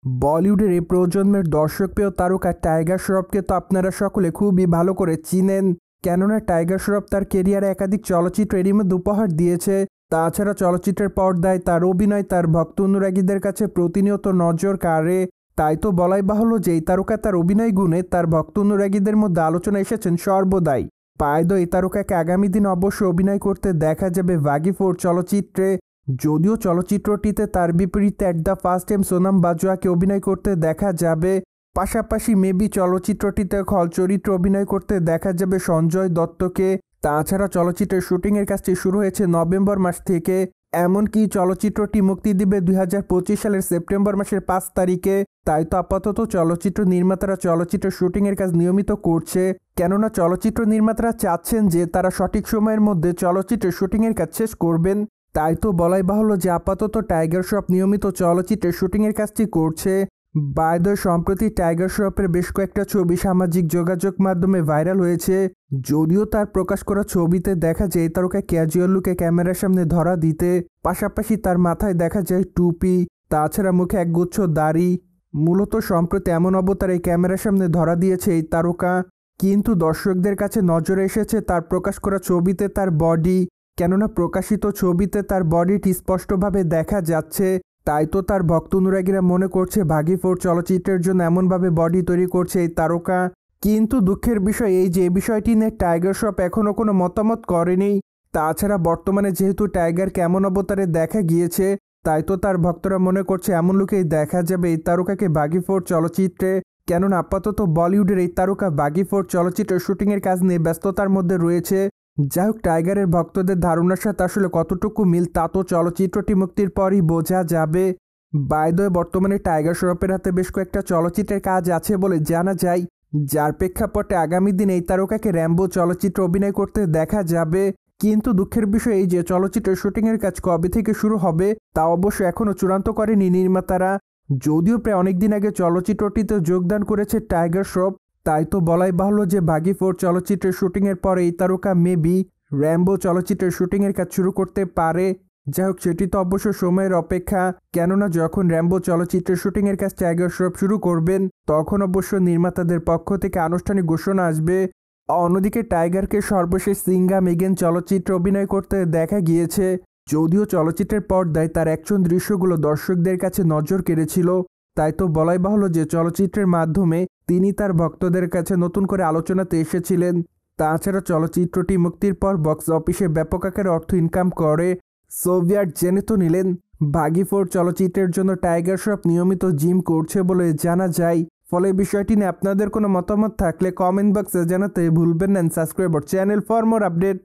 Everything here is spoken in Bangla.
বলিউডের এই প্রজন্মের দর্শকপ্রিয় তারকা টাইগার শ্রফকে তো আপনারা সকলে খুবই ভালো করে চিনেন। কেননা টাইগার শ্রফ তার কেরিয়ারে একাধিক চলচ্চিত্র এরই মধ্যে উপহার দিয়েছে। তাছাড়া চলচ্চিত্রের পর্দায় তার অভিনয় তার ভক্ত অনুরাগীদের কাছে প্রতিনিয়ত নজর কাড়ে। তাই তো বলাই বাহুল্য যে এই তারকা তার অভিনয় গুণে তার ভক্ত অনুরাগীদের মধ্যে আলোচনা এসেছেন সর্বদাই। পায়দ এই তারকাকে আগামী দিন অবশ্য অভিনয় করতে দেখা যাবে বাগি 4 চলচ্চিত্রে। যদিও চলচ্চিত্রটিতে তার বিপরীতে at the first time Sonam বাজওয়াকে অভিনয় করতে দেখা যাবে। পাশাপাশি মেবি চলচ্চিত্রটিতে খল চরিত্র অভিনয় করতে দেখা যাবে সঞ্জয় দত্তকে। তাছাড়া চলচ্চিত্রের শুটিংয়ের কাজটি শুরু হয়েছে নভেম্বর মাস থেকে। এমনকি চলচ্চিত্রটি মুক্তি দিবে 2025 সালের সেপ্টেম্বর মাসের 5 তারিখে। তাই তো আপাতত চলচ্চিত্র নির্মাতারা চলচ্চিত্রের শুটিংয়ের কাজ নিয়মিত করছে। কেননা চলচ্চিত্র নির্মাতারা চাচ্ছেন যে তারা সঠিক সময়ের মধ্যে চলচ্চিত্রের শুটিংয়ের কাজ শেষ করবেন। তাই তো বলাই বাহুল্য যে আপাতত টাইগার শ্রফ নিয়মিত চলচ্চিত্রের শুটিংয়ের কাজটি করছে। বাই দ্য সম্প্রতি টাইগার শ্রফের বেশ কয়েকটা ছবি সামাজিক যোগাযোগ মাধ্যমে ভাইরাল হয়েছে। যদিও তার প্রকাশ করা ছবিতে দেখা যায় তারকা ক্যাজুয়াল লুকে ক্যামেরার সামনে ধরা দিতে, পাশাপাশি তার মাথায় দেখা যায় টুপি, তাছাড়া মুখে একগুচ্ছ দাড়ি। মূলত সম্প্রতি এমন অবতারে ক্যামেরার সামনে ধরা দিয়েছে এই তারকা। কিন্তু দর্শকদের কাছে নজরে এসেছে তার প্রকাশ করা ছবিতে তার বডি। কেননা প্রকাশিত ছবিতে তার বডিটি স্পষ্টভাবে দেখা যাচ্ছে। তাই তো তার ভক্ত অনুরাগীরা মনে করছে বাগি 4 চলচ্চিত্রের জন্য এমনভাবে বডি তৈরি করছে এই তারকা। কিন্তু দুঃখের বিষয় এই যে এই বিষয়টি নিয়ে টাইগার শ্রফ এখনও কোনো মতামত করেনি। তাছাড়া বর্তমানে যেহেতু টাইগার কেমন অবতারে দেখা গিয়েছে, তাই তো তার ভক্তরা মনে করছে এমন লোকেই দেখা যাবে এই তারকাকে বাগি 4 চলচ্চিত্রে। কেননা আপাতত বলিউডের এই তারকা বাগি 4 চলচ্চিত্রের শুটিংয়ের কাজ নিয়ে ব্যস্ততার মধ্যে রয়েছে। যাই হোক, টাইগারের ভক্তদের ধারণার সাথে আসলে কতটুকু মিল তা তো চলচ্চিত্রটি মুক্তির পরই বোঝা যাবে। বাই দ্য ওয়ে, বর্তমানে টাইগার শ্রফের হাতে বেশ কয়েকটা চলচ্চিত্রের কাজ আছে বলে জানা যায়, যার প্রেক্ষাপটে আগামী দিন এই তারকাকে র্যাম্বো চলচ্চিত্র অভিনয় করতে দেখা যাবে। কিন্তু দুঃখের বিষয় এই যে চলচ্চিত্রের শুটিংয়ের কাজ কবে থেকে শুরু হবে তা অবশ্য এখনও চূড়ান্ত করেনি নির্মাতারা। যদিও প্রায় অনেকদিন আগে চলচ্চিত্রটিতে যোগদান করেছে টাইগার শ্রফ। তাই তো বলাই বাহুল্য যে বাগি 4 চলচ্চিত্রের শুটিংয়ের পরে এই তারকা মেবি র্যাম্বো চলচ্চিত্রের শুটিংয়ের কাজ শুরু করতে পারে। যাই হোক, সেটি তো অবশ্য সময়ের অপেক্ষা। কেননা যখন র্যাম্বো চলচ্চিত্রের শুটিংয়ের কাজ টাইগার শ্রফ শুরু করবেন তখন অবশ্য নির্মাতাদের পক্ষ থেকে আনুষ্ঠানিক ঘোষণা আসবে। অন্যদিকে টাইগারকে সর্বশেষ সিঙ্গাম এগেন চলচ্চিত্রে অভিনয় করতে দেখা গিয়েছে। যদিও চলচ্চিত্রের পর্দায় তার অ্যাকশন দৃশ্যগুলো দর্শকদের কাছে নজর কেড়েছিল। তাই তো বলাই বাহুল্য যে চলচ্চিত্রের মাধ্যমে তিনি তার ভক্তদের কাছে নতুন করে আলোচনাতে এসেছিলেন। তাছাড়া চলচ্চিত্রটি মুক্তির পর বক্স অফিসে ব্যাপক আকারে অর্থ ইনকাম করে। সোভিয়েট জেনে তো নিলেন বাগি 4 চলচ্চিত্রের জন্য টাইগার শ্রফ নিয়মিত জিম করছে বলে জানা যায়। ফলে বিষয়টি নিয়ে আপনাদের কোনো মতামত থাকলে কমেন্ট বক্সে জানাতে ভুলবেন না। Subscribe our channel for more update.